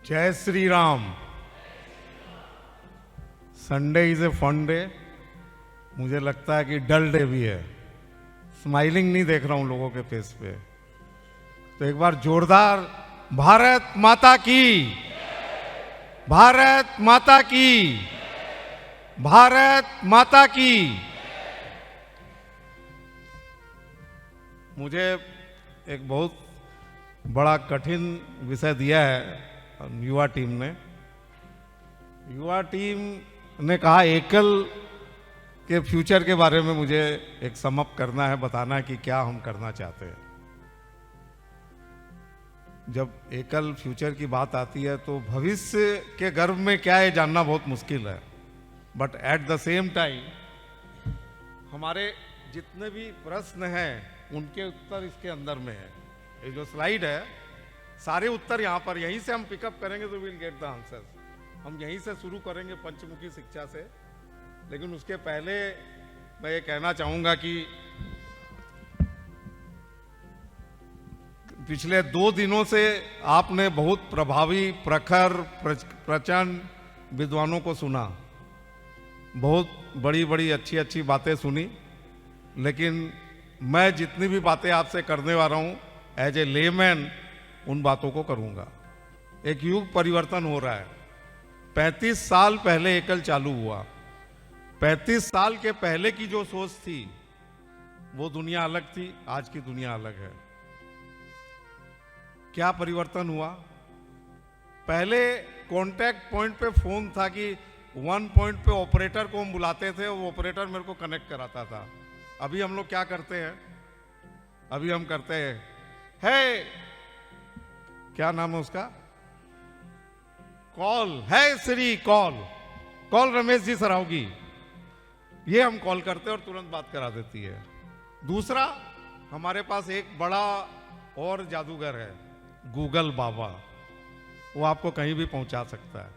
जय Shri Ram. Sunday is a fun day. मुझे लगता है कि डल डे भी है। स्माइलिंग नहीं देख रहा हूं लोगों के फेस पे। तो एक बार जोरदार भारत माता की, भारत माता की, भारत माता की। मुझे एक बहुत बड़ा कठिन विषय दिया है युवा टीम ने। युवा टीम ने कहा एकल के फ्यूचर के बारे में मुझे एक समअप करना है, बताना है कि क्या हम करना चाहते हैं। जब एकल फ्यूचर की बात आती है तो भविष्य के गर्भ में क्या है जानना बहुत मुश्किल है, but at the same time हमारे जितने भी प्रश्न हैं उनके उत्तर इसके अंदर में है। ये जो स्लाइड है सारे उत्तर यहाँ पर, यहीं से हम पिकअप करेंगे तो विल गेट द आंसर। हम यहीं से शुरू करेंगे पंचमुखी शिक्षा से। लेकिन उसके पहले मैं ये कहना चाहूंगा कि पिछले 2 दिनों से आपने बहुत प्रभावी, प्रखर, प्रचंड विद्वानों को सुना। बहुत बड़ी बड़ी अच्छी अच्छी बातें सुनी। लेकिन मैं जितनी भी बातें आपसे करने वाला हूं एज ए लेमैन उन बातों को करूंगा। एक युग परिवर्तन हो रहा है। 35 साल पहले एकल चालू हुआ। 35 साल के पहले की जो सोच थी वो दुनिया अलग थी, आज की दुनिया अलग है। क्या परिवर्तन हुआ? पहले कांटेक्ट पॉइंट पे फोन था कि 1 पॉइंट पे ऑपरेटर को हम बुलाते थे, वो ऑपरेटर मेरे को कनेक्ट कराता था। अभी हम लोग क्या करते हैं? अभी हम करते हैं है, क्या नाम है उसका, कॉल है श्री, कॉल रमेश जी सरावगी, ये हम कॉल करते हैं और तुरंत बात करा देती है। दूसरा, हमारे पास एक बड़ा और जादूगर है, गूगल बाबा। वो आपको कहीं भी पहुंचा सकता है,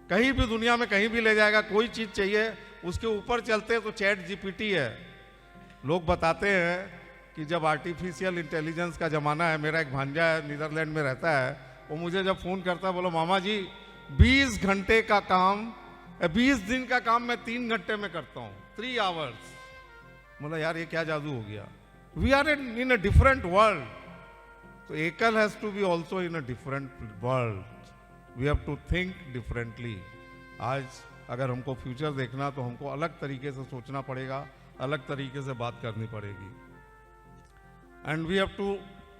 कहीं भी दुनिया में कहीं भी ले जाएगा। कोई चीज चाहिए उसके ऊपर चलते तो चैट जीपीटी है। लोग बताते हैं कि जब आर्टिफिशियल इंटेलिजेंस का जमाना है, मेरा एक भांजा है नीदरलैंड में रहता है, वो मुझे जब फोन करता है, बोलो मामा जी 20 घंटे का काम, 20 दिन का काम मैं 3 घंटे में करता हूँ, 3 आवर्स। बोला यार ये क्या जादू हो गया। We are in a different world. तो एकल has to be also in a different world. We have to think differently. आज अगर हमको फ्यूचर देखना तो हमको अलग तरीके से सोचना पड़ेगा, अलग तरीके से बात करनी पड़ेगी। And we have to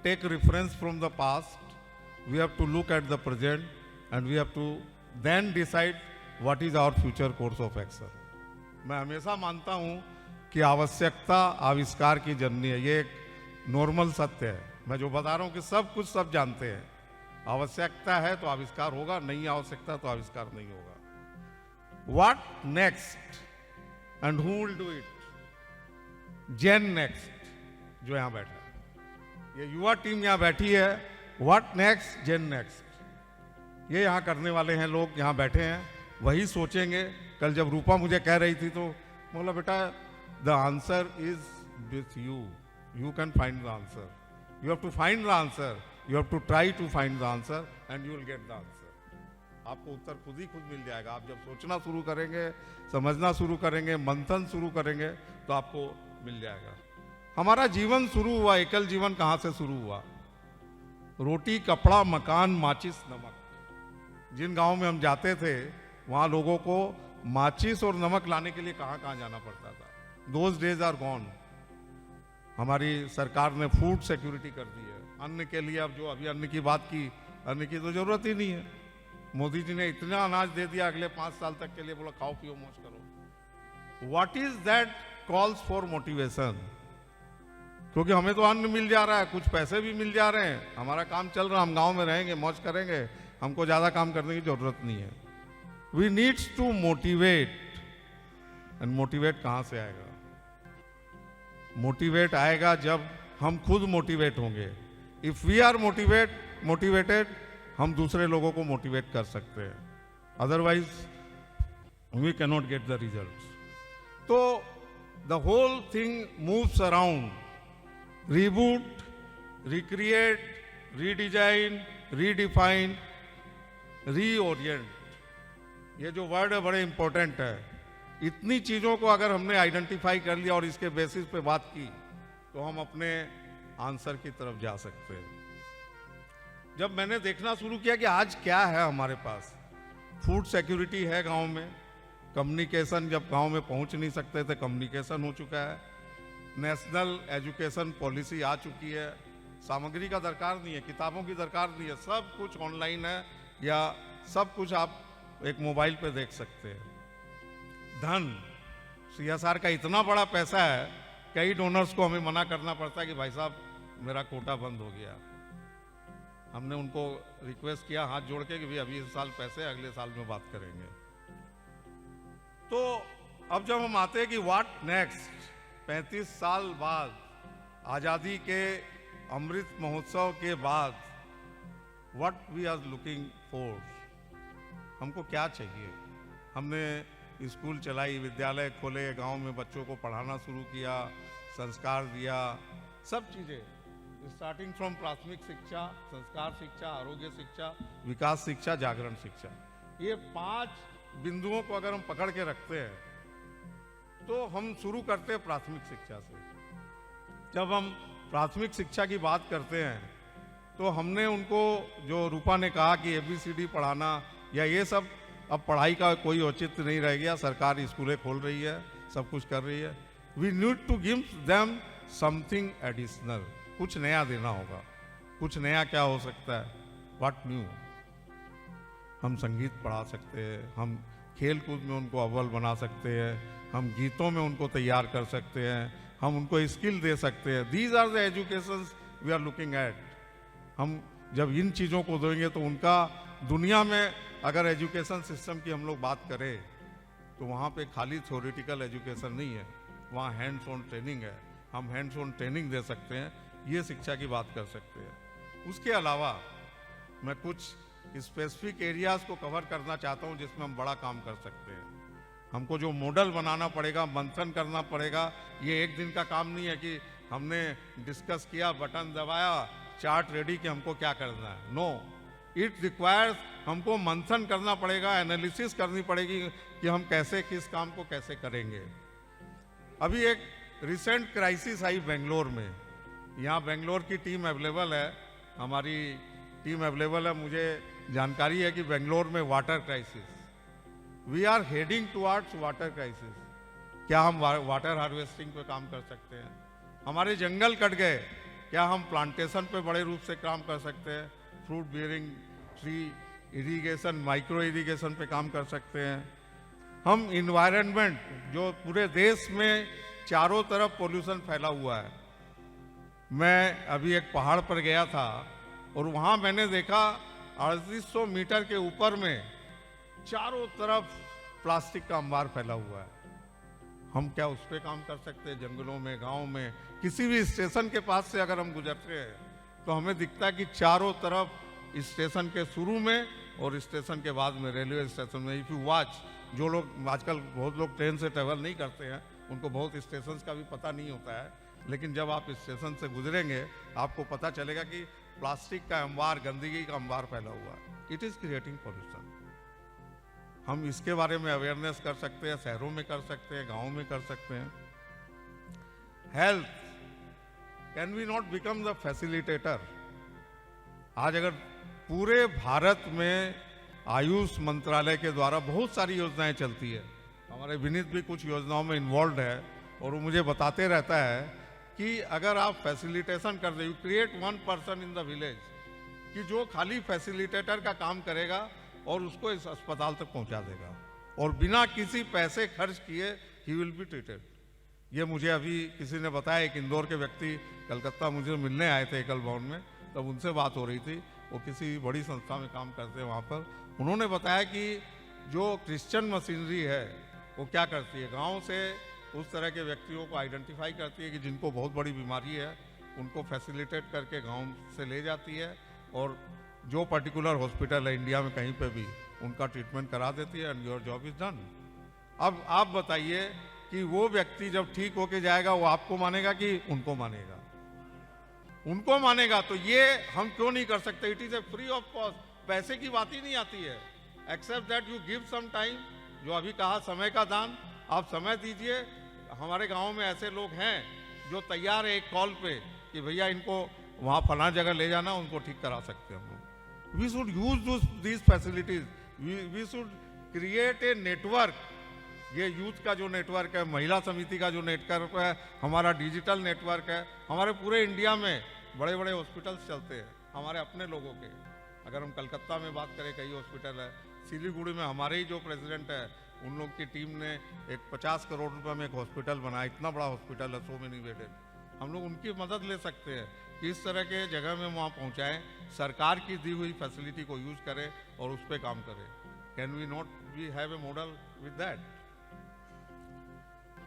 take reference from the past, we have to look at the present, and we have to then decide what is our future course of action. मैं हमेशा मानता हूं कि आवश्यकता आविष्कार की जननी है। ये एक नॉर्मल सत्य है। मैं जो बता रहा हूं कि सब कुछ सब जानते हैं। आवश्यकता है तो आविष्कार होगा, नहीं आवश्यकता तो आविष्कार नहीं होगा। What next and who will do it? Gen next जो यहां बैठा है, ये युवा टीम यहाँ बैठी है। व्हाट नेक्स्ट, जेन नेक्स्ट, ये यहाँ करने वाले हैं लोग, यहाँ बैठे हैं, वही सोचेंगे। कल जब रूपा मुझे कह रही थी तो बोला बेटा the answer is with you, you can find the answer, you have to find the answer, you have to try to find the answer and you will get the answer. आपको उत्तर खुद ही खुद मिल जाएगा। आप जब सोचना शुरू करेंगे, समझना शुरू करेंगे, मंथन शुरू करेंगे तो आपको मिल जाएगा। हमारा जीवन शुरू हुआ, एकल जीवन कहां से शुरू हुआ? रोटी, कपड़ा, मकान, माचिस, नमक। जिन गांव में हम जाते थे वहां लोगों को माचिस और नमक लाने के लिए कहां कहां जाना पड़ता था। Those days are gone. हमारी सरकार ने फूड सिक्योरिटी कर दी है। अन्न के लिए अब जो अभी अन्न की बात की, अन्न की तो जरूरत ही नहीं है। मोदी जी ने इतना अनाज दे दिया अगले 5 साल तक के लिए, बोला खाओ पियो मौज करो। What is that calls for motivation. क्योंकि हमें तो अन्न मिल जा रहा है, कुछ पैसे भी मिल जा रहे हैं, हमारा काम चल रहा है, हम गांव में रहेंगे, मौज करेंगे, हमको ज्यादा काम करने की जरूरत नहीं है। We needs to motivate. And motivate कहां से आएगा? मोटिवेट आएगा जब हम खुद मोटिवेट होंगे। इफ वी आर मोटिवेटेड हम दूसरे लोगों को मोटिवेट कर सकते हैं, otherwise we can not get the results. तो the whole thing moves around reboot, recreate, redesign, redefine reorient, ये जो वर्ड है बड़े इंपॉर्टेंट है। इतनी चीजों को अगर हमने आइडेंटिफाई कर लिया और इसके बेसिस पे बात की तो हम अपने आंसर की तरफ जा सकते हैं। जब मैंने देखना शुरू किया कि आज क्या है हमारे पास, फूड सिक्योरिटी है गांव में, कम्युनिकेशन, जब गांव में पहुंच नहीं सकते थे कम्युनिकेशन हो चुका है, नेशनल एजुकेशन पॉलिसी आ चुकी है, सामग्री का दरकार नहीं है, किताबों की दरकार नहीं है, सब कुछ ऑनलाइन है या सब कुछ आप एक मोबाइल पे देख सकते हैं। धन, CSR का इतना बड़ा पैसा है, कई डोनर्स को हमें मना करना पड़ता है कि भाई साहब मेरा कोटा बंद हो गया। हमने उनको रिक्वेस्ट किया हाथ जोड़ के कि भाई अभी इस साल पैसे, अगले साल में बात करेंगे। तो अब जब हम आते हैं कि व्हाट नेक्स्ट, 35 साल बाद, आजादी के अमृत महोत्सव के बाद, what we are looking for, हमको क्या चाहिए। हमने स्कूल चलाई, विद्यालय खोले, गांव में बच्चों को पढ़ाना शुरू किया, संस्कार दिया, सब चीजें, स्टार्टिंग फ्रॉम प्राथमिक शिक्षा, संस्कार शिक्षा, आरोग्य शिक्षा, विकास शिक्षा, जागरण शिक्षा, ये 5 बिंदुओं को अगर हम पकड़ के रखते हैं तो हम शुरू करते हैं प्राथमिक शिक्षा से। जब हम प्राथमिक शिक्षा की बात करते हैं तो हमने उनको, जो रूपा ने कहा कि ABCD पढ़ाना या ये सब, अब पढ़ाई का कोई औचित्य नहीं रह गया, सरकार स्कूलें खोल रही है, सब कुछ कर रही है। We need to give them something additional, कुछ नया देना होगा। कुछ नया क्या हो सकता है, व्हाट न्यू। हम संगीत पढ़ा सकते हैं, हम खेल कूद में उनको अव्वल बना सकते हैं, हम गीतों में उनको तैयार कर सकते हैं, हम उनको स्किल दे सकते हैं। These are the education we are looking at. हम जब इन चीज़ों को देंगे तो उनका दुनिया में, अगर एजुकेशन सिस्टम की हम लोग बात करें तो वहाँ पे खाली थ्योरेटिकल एजुकेशन नहीं है, वहाँ हैंड्स ऑन ट्रेनिंग है। हम हैंड्स ऑन ट्रेनिंग दे सकते हैं, ये शिक्षा की बात कर सकते हैं। उसके अलावा मैं कुछ स्पेसिफिक एरियाज को कवर करना चाहता हूँ जिसमें हम बड़ा काम कर सकते हैं। हमको जो मॉडल बनाना पड़ेगा, मंथन करना पड़ेगा, ये एक दिन का काम नहीं है कि हमने डिस्कस किया, बटन दबाया, चार्ट रेडी कि हमको क्या करना है। नो, इट रिक्वायर्स, हमको मंथन करना पड़ेगा, एनालिसिस करनी पड़ेगी कि हम कैसे, किस काम को कैसे करेंगे। अभी एक रिसेंट क्राइसिस आई बेंगलोर में, यहाँ बेंगलोर की टीम अवेलेबल है, हमारी टीम अवेलेबल है। मुझे जानकारी है कि बेंगलोर में water crisis, we are heading towards water crisis. क्या हम वाटर हार्वेस्टिंग पे काम कर सकते हैं? हमारे जंगल कट गए, क्या हम प्लांटेशन पे बड़े रूप से काम कर सकते हैं? Fruit bearing tree, irrigation, micro irrigation पे काम कर सकते हैं। हम इन्वायरमेंट, जो पूरे देश में चारों तरफ पोल्यूशन फैला हुआ है, मैं अभी एक पहाड़ पर गया था और वहाँ मैंने देखा 3800 मीटर के ऊपर में चारों तरफ प्लास्टिक का अंबार फैला हुआ है। हम क्या उस पर काम कर सकते हैं? जंगलों में, गांव में, किसी भी स्टेशन के पास से अगर हम गुजरते हैं तो हमें दिखता है कि चारों तरफ, स्टेशन के शुरू में और स्टेशन के बाद में, रेलवे स्टेशन में, इफ यू वॉच, जो लोग आजकल, बहुत लोग ट्रेन से ट्रेवल नहीं करते हैं, उनको बहुत स्टेशन का भी पता नहीं होता है, लेकिन जब आप स्टेशन से गुजरेंगे आपको पता चलेगा कि प्लास्टिक का अंबार, गंदगी का अंबार फैला हुआ है। It is creating pollution. हम इसके बारे में अवेयरनेस कर सकते हैं, शहरों में कर सकते हैं, गाँव में कर सकते हैं। Health, can we not become the facilitator? आज अगर पूरे भारत में आयुष मंत्रालय के द्वारा बहुत सारी योजनाएं चलती है, हमारे विनीत भी कुछ योजनाओं में इन्वॉल्व है और वो मुझे बताते रहता है कि अगर आप फैसिलिटेशन कर दे, you create 1 person in the village, कि जो खाली फैसिलिटेटर का काम करेगा और उसको इस अस्पताल तक पहुंचा देगा और बिना किसी पैसे खर्च किए ही विल बी ट्रीटेड। ये मुझे अभी किसी ने बताया, एक इंदौर के व्यक्ति कलकत्ता मुझे मिलने आए थे एकल भवन में, तब उनसे बात हो रही थी, वो किसी बड़ी संस्था में काम करते हैं वहाँ पर। उन्होंने बताया कि जो क्रिश्चियन मशीनरी है वो क्या करती है, गांव से उस तरह के व्यक्तियों को आइडेंटिफाई करती है कि जिनको बहुत बड़ी बीमारी है, उनको फैसिलिटेट करके गांव से ले जाती है और जो पर्टिकुलर हॉस्पिटल है इंडिया में कहीं पे भी, उनका ट्रीटमेंट करा देती है and your job is done. अब आप बताइए कि वो व्यक्ति जब ठीक होके जाएगा वो आपको मानेगा कि उनको मानेगा? उनको मानेगा। तो ये हम क्यों नहीं कर सकते? It is a free of cost पैसे की बात ही नहीं आती है, except that you give some time. जो अभी कहा समय का दान, आप समय दीजिए। हमारे गांव में ऐसे लोग हैं जो तैयार है एक कॉल पे कि भैया इनको वहाँ फलां जगह ले जाना, उनको ठीक करा सकते हैं हम लोग। We should use these facilities, we should create a network. ये यूथ का जो नेटवर्क है, महिला समिति का जो नेटवर्क है, हमारा डिजिटल नेटवर्क है, हमारे पूरे इंडिया में बड़े बड़े हॉस्पिटल्स चलते हैं हमारे अपने लोगों के। अगर हम कलकत्ता में बात करें, कई हॉस्पिटल है। सिलीगुड़ी में हमारे ही जो प्रेसिडेंट है, उन लोग की टीम ने एक 50 करोड़ रुपए में एक हॉस्पिटल बनाया। इतना बड़ा हॉस्पिटल है, 100 मेनी बेडेड। हम लोग उनकी मदद ले सकते हैं कि इस तरह के जगह में वहाँ पहुँचाएँ, सरकार की दी हुई फैसिलिटी को यूज़ करें और उस पर काम करें। Can we not we have a model with that?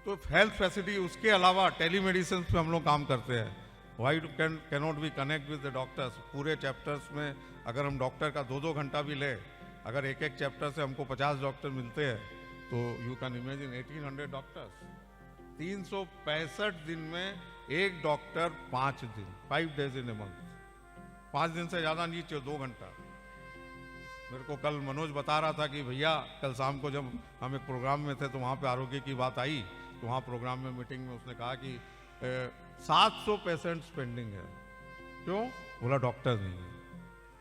तो हेल्थ फैसिलिटी, उसके अलावा टेलीमेडिसिन पे हम लोग काम करते हैं। Why cannot we connect with the doctors? पूरे चैप्टर्स में अगर हम डॉक्टर का 2-2 घंटा भी ले, अगर एक एक चैप्टर से हमको 50 डॉक्टर मिलते हैं, तो यू कैन इमेजिन 1800 डॉक्टर्स। 365 दिन में एक डॉक्टर 5 दिन, 5 डेज इन ए मंथ। 5 दिन से ज़्यादा नहीं चाहिए, 2 घंटा। मेरे को कल मनोज बता रहा था कि भैया कल शाम को जब हम एक प्रोग्राम में थे तो वहाँ पे आरोग्य की बात आई, तो वहाँ प्रोग्राम में मीटिंग में उसने कहा कि 700 पेशेंट्स पेंडिंग है। क्यों? बोला डॉक्टर नहीं है।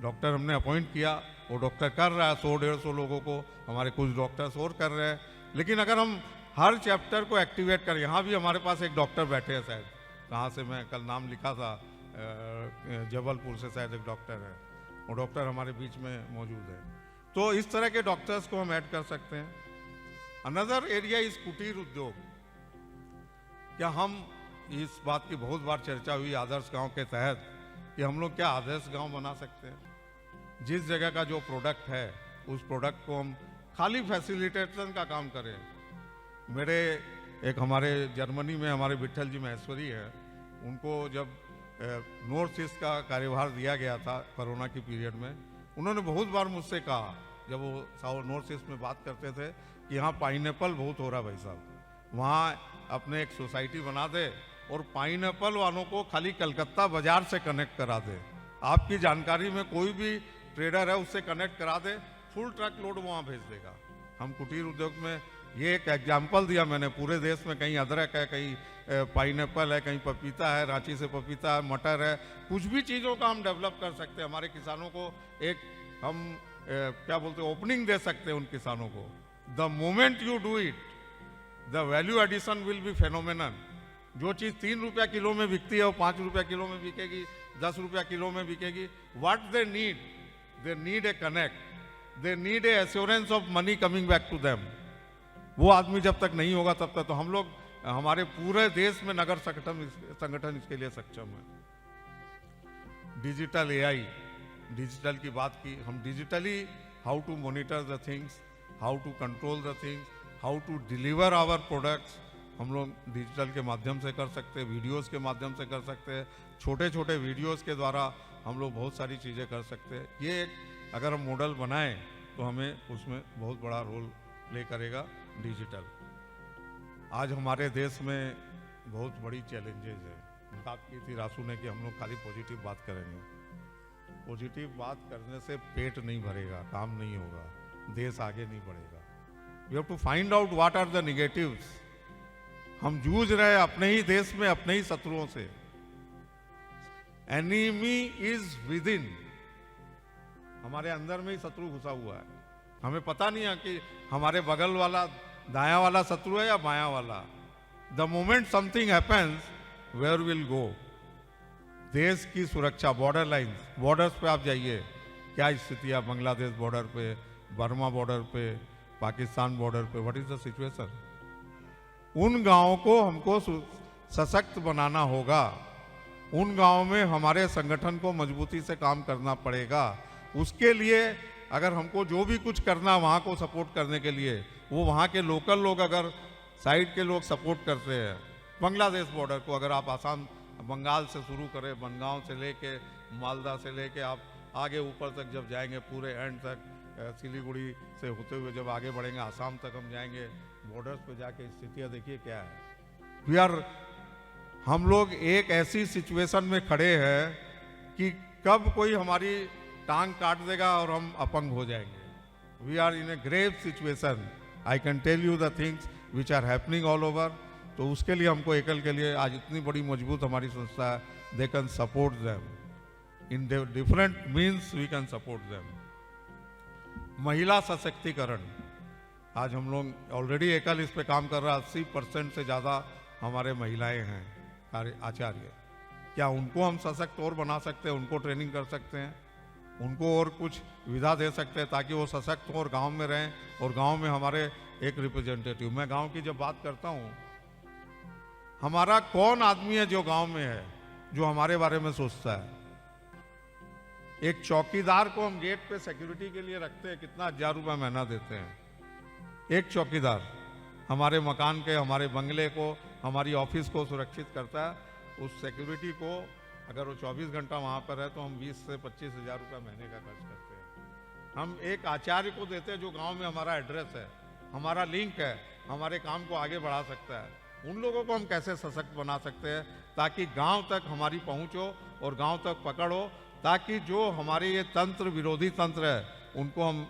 डॉक्टर हमने अपॉइंट किया, वो डॉक्टर कर रहा है 100-150 लोगों को, हमारे कुछ डॉक्टर्स और कर रहे हैं। लेकिन अगर हम हर चैप्टर को एक्टिवेट करें, यहाँ भी हमारे पास एक डॉक्टर बैठे हैं, शायद कहाँ से मैं कल नाम लिखा था, जबलपुर से शायद एक डॉक्टर है, वो डॉक्टर हमारे बीच में मौजूद है। तो इस तरह के डॉक्टर्स को हम ऐड कर सकते हैं। अनदर एरिया इज कुटीर उद्योग। क्या हम, इस बात की बहुत बार चर्चा हुई आदर्श गांव के तहत कि हम लोग क्या आदर्श गांव बना सकते हैं? जिस जगह का जो प्रोडक्ट है, उस प्रोडक्ट को हम खाली फैसिलिटेशन का काम करें। मेरे एक हमारे जर्मनी में हमारे विट्ठल जी महेश्वरी है, उनको जब नॉर्थ ईस्ट का कार्यभार दिया गया था कोरोना की पीरियड में, उन्होंने बहुत बार मुझसे कहा, जब वो नॉर्थ ईस्ट में बात करते थे, कि यहाँ पाइनएप्पल बहुत हो रहा है भाई साहब, वहाँ अपने एक सोसाइटी बना दे और पाइनएप्पल वालों को खाली कलकत्ता बाजार से कनेक्ट करा दे। आपकी जानकारी में कोई भी ट्रेडर है, उससे कनेक्ट करा दे, फुल ट्रक लोड वहाँ भेज देगा। हम कुटीर उद्योग में ये एक एग्जाम्पल दिया मैंने, पूरे देश में कहीं अदरक है, कहीं पाइनएप्पल है, कहीं पपीता है, रांची से पपीता है, मटर है, कुछ भी चीज़ों का हम डेवलप कर सकते हैं। हमारे किसानों को एक हम क्या बोलते हैं, ओपनिंग दे सकते हैं उन किसानों को। The moment you do it, the value addition will be phenomenal. जो चीज़ 3 रुपया किलो में बिकती है वो 5 रुपया किलो में बिकेगी, 10 रुपया किलो में बिकेगी। What they need a connect, they need a assurance of money coming back to them. वो आदमी जब तक नहीं होगा तब तक तो हम लोग, हमारे पूरे देश में नगर संगठन इसके लिए सक्षम है। डिजिटल एआई, डिजिटल की बात की, हम digitally how to monitor the things, how to control the things, how to deliver our products, हम लोग डिजिटल के माध्यम से कर सकते हैं, वीडियोस के माध्यम से कर सकते हैं। छोटे छोटे वीडियोस के द्वारा हम लोग बहुत सारी चीज़ें कर सकते हैं। ये अगर हम मॉडल बनाएं तो हमें उसमें बहुत बड़ा रोल प्ले करेगा डिजिटल। आज हमारे देश में बहुत बड़ी चैलेंजेस है। बात की थी रासू ने कि हम लोग खाली पॉजिटिव बात करेंगे। पॉजिटिव बात करने से पेट नहीं भरेगा, काम नहीं होगा, देश आगे नहीं बढ़ेगा। We have to find out what are the negatives. हम जूझ रहे हैं अपने ही देश में अपने ही शत्रुओं से। एनिमी इज विद इन, हमारे अंदर में ही शत्रु घुसा हुआ है। हमें पता नहीं है कि हमारे बगल वाला दायां वाला शत्रु है या बायां वाला। The moment something happens, where will go. देश की सुरक्षा, बॉर्डर लाइन्स, बॉर्डर्स पे आप जाइए, क्या स्थिति है बांग्लादेश बॉर्डर पे, बर्मा बॉर्डर पे, पाकिस्तान बॉर्डर पे, व्हाट इज द सिचुएशन। उन गांवों को हमको सशक्त बनाना होगा। उन गांवों में हमारे संगठन को मजबूती से काम करना पड़ेगा। उसके लिए अगर हमको जो भी कुछ करना वहाँ को सपोर्ट करने के लिए, वो वहाँ के लोकल लोग, अगर साइड के लोग सपोर्ट करते हैं, बांग्लादेश बॉर्डर को अगर आप आसाम बंगाल से शुरू करें, बनगांव से लेके मालदा से लेके आप आगे ऊपर तक जब जाएंगे, पूरे एंड तक सिलीगुड़ी से होते हुए जब आगे बढ़ेंगे आसाम तक हम जाएंगे, बॉर्डर्स पे जाके स्थितियाँ देखिए क्या है। हम लोग एक ऐसी सिचुएशन में खड़े हैं कि कब कोई हमारी टांग काट देगा और हम अपंग हो जाएंगे। We are in a grave situation, I can tell you the things which are happening all over. तो उसके लिए हमको एकल के लिए आज इतनी बड़ी मजबूत हमारी संस्था है, they can support them in different means, we can support them. महिला सशक्तिकरण, आज हम लोग ऑलरेडी एकल इस पे काम कर रहा है। 80% से ज़्यादा हमारे महिलाएं हैं आचार्य। क्या उनको हम सशक्त और बना सकते हैं, उनको ट्रेनिंग कर सकते हैं, उनको और कुछ विधा दे सकते हैं ताकि वो सशक्त हों और गांव में रहें, और गांव में हमारे एक रिप्रेजेंटेटिव। मैं गांव की जब बात करता हूं, हमारा कौन आदमी है जो गांव में है जो हमारे बारे में सोचता है? एक चौकीदार को हम गेट पे सिक्योरिटी के लिए रखते हैं, कितना 1000 रुपये महीना देते हैं। एक चौकीदार हमारे मकान के, हमारे बंगले को, हमारी ऑफिस को सुरक्षित करता है। उस सिक्योरिटी को अगर वो 24 घंटा वहाँ पर है तो हम 20 से 25 हज़ार रुपये महीने का खर्च करते हैं। हम एक आचार्य को देते हैं जो गांव में हमारा एड्रेस है, हमारा लिंक है, हमारे काम को आगे बढ़ा सकता है। उन लोगों को हम कैसे सशक्त बना सकते हैं ताकि गांव तक हमारी पहुंच हो और गांव तक पकड़ हो, ताकि जो हमारे ये तंत्र, विरोधी तंत्र है, उनको हम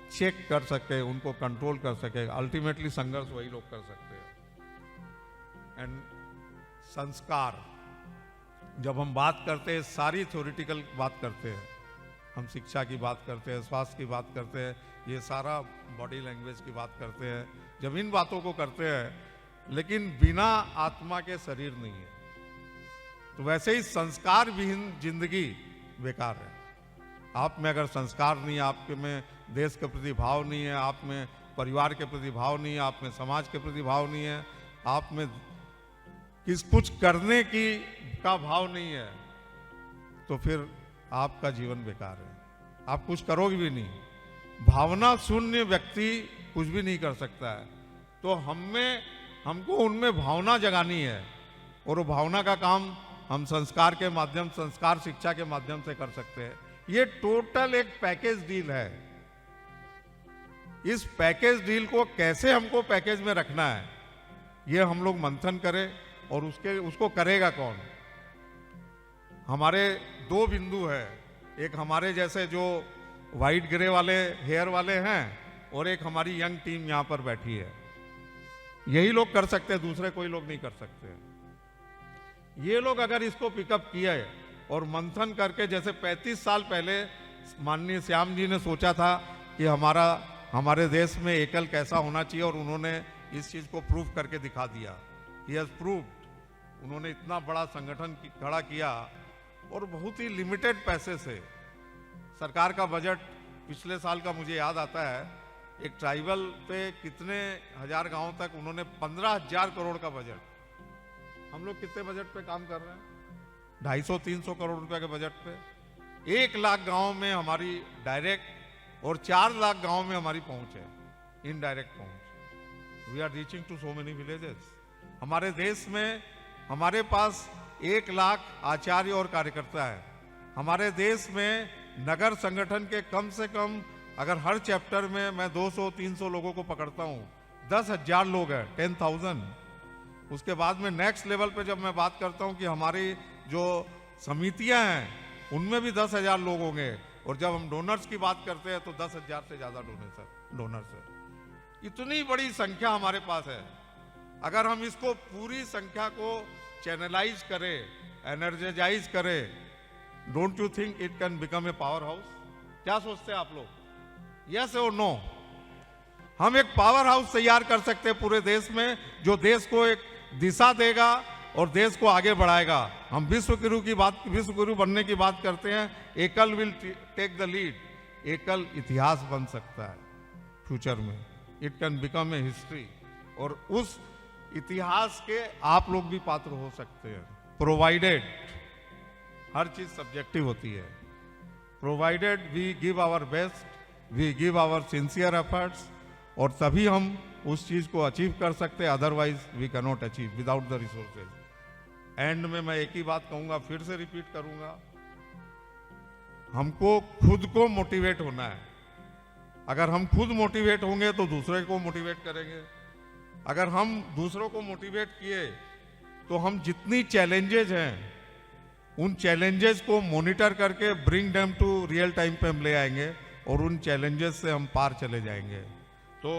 चेक कर सके, उनको कंट्रोल कर सके। अल्टीमेटली संघर्ष वही लोग कर सकते हैं। एंड संस्कार, जब हम बात करते हैं, सारी थ्योरेटिकल बात करते हैं, हम शिक्षा की बात करते हैं, स्वास्थ्य की बात करते हैं, ये सारा बॉडी लैंग्वेज की बात करते हैं। जब इन बातों को करते हैं, लेकिन बिना आत्मा के शरीर नहीं है, तो वैसे ही संस्कार विहीन जिंदगी बेकार है। आप में अगर संस्कार नहीं है, आपके में देश के प्रति भाव नहीं है, आप में परिवार के प्रति भाव नहीं है, आप में समाज के प्रति भाव नहीं है, आप में कुछ करने की का भाव नहीं है, तो फिर आपका जीवन बेकार है, आप कुछ करोगे भी नहीं। भावना शून्य व्यक्ति कुछ भी नहीं कर सकता है। तो हमको उनमें भावना जगानी है, और वो भावना का काम हम संस्कार के माध्यम, संस्कार शिक्षा के माध्यम से कर सकते हैं। ये टोटल एक पैकेज डील है। इस पैकेज डील को कैसे हमको पैकेज में रखना है, ये हम लोग मंथन करें, और उसको करेगा कौन? हमारे 2 बिंदु है, एक हमारे जैसे जो वाइट ग्रे वाले हेयर वाले हैं, और एक हमारी यंग टीम यहाँ पर बैठी है। यही लोग कर सकते हैं, दूसरे कोई लोग नहीं कर सकते। ये लोग अगर इसको पिकअप किया है और मंथन करके, जैसे 35 साल पहले माननीय श्याम जी ने सोचा था कि हमारे देश में एकल कैसा होना चाहिए, और उन्होंने इस चीज को प्रूव करके दिखा दिया। He has proved. उन्होंने इतना बड़ा संगठन खड़ा किया, और बहुत ही लिमिटेड पैसे से। सरकार का बजट पिछले साल का मुझे याद आता है, एक ट्राइबल पे कितने हजार गांव तक उन्होंने 15,000 करोड़ का बजट। हम लोग कितने बजट पे काम कर रहे हैं? 250-300 करोड़ रुपए के बजट पे। 1 लाख गांव में हमारी डायरेक्ट और 4 लाख गांव में हमारी पहुंच है, इनडायरेक्ट पहुंच। We are reaching to so many villages. हमारे देश में हमारे पास 1 लाख आचार्य और कार्यकर्ता है। हमारे देश में नगर संगठन के कम से कम, अगर हर चैप्टर में मैं 200-300 लोगों को पकड़ता हूं, 10,000 लोग हैं, 10,000। उसके बाद में नेक्स्ट लेवल पे जब मैं बात करता हूं कि हमारी जो समितियां हैं, उनमें भी 10,000 लोग होंगे, और जब हम डोनर्स की बात करते हैं तो 10,000 से ज्यादा डोनर्स है। इतनी बड़ी संख्या हमारे पास है। अगर हम इसको पूरी संख्या को चैनलाइज करें, एनर्जेटाइज करें, don't you think it can become a power house? क्या सोचते हैं आप लोग? यस और नो? हम एक पावर हाउस तैयार कर सकते हैं पूरे देश में, जो देश को एक दिशा देगा और देश को आगे बढ़ाएगा। हम विश्व गुरु बनने की बात करते हैं। एकल विल टेक द लीड। एकल इतिहास बन सकता है फ्यूचर में। It can become a history, और उस इतिहास के आप लोग भी पात्र हो सकते हैं, प्रोवाइडेड, हर चीज सब्जेक्टिव होती है, provided we give our best, we give our sincere efforts, और तभी हम उस चीज को अचीव कर सकते हैं। Otherwise we can not achieve without the resources. End में मैं एक ही बात कहूंगा, फिर से रिपीट करूंगा, हमको खुद को मोटिवेट होना है। अगर हम खुद मोटिवेट होंगे तो दूसरे को मोटिवेट करेंगे। अगर हम दूसरों को मोटिवेट किए तो हम जितनी चैलेंजेज हैं उन चैलेंजेस को मॉनिटर करके bring them to real time पे हम ले आएंगे और उन चैलेंजेस से हम पार चले जाएंगे। तो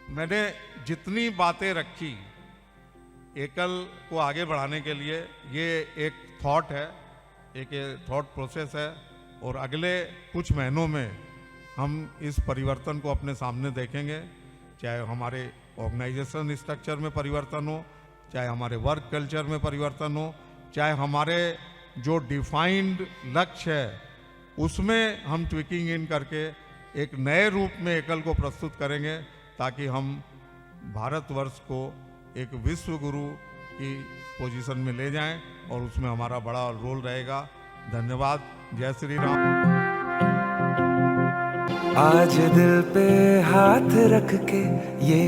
मैंने जितनी बातें रखी एकल को आगे बढ़ाने के लिए, ये एक थॉट है, एक थॉट प्रोसेस है, और अगले कुछ महीनों में हम इस परिवर्तन को अपने सामने देखेंगे। चाहे हमारे ऑर्गेनाइजेशन स्ट्रक्चर में परिवर्तन हो, चाहे हमारे वर्क कल्चर में परिवर्तन हो, चाहे हमारे जो डिफाइंड लक्ष्य है उसमें हम ट्विकिंग इन करके एक नए रूप में एकल को प्रस्तुत करेंगे, ताकि हम भारतवर्ष को एक विश्व गुरु की पोजीशन में ले जाएं और उसमें हमारा बड़ा रोल रहेगा। धन्यवाद। जय श्री राम। आज दिल पे हाथ रख के ये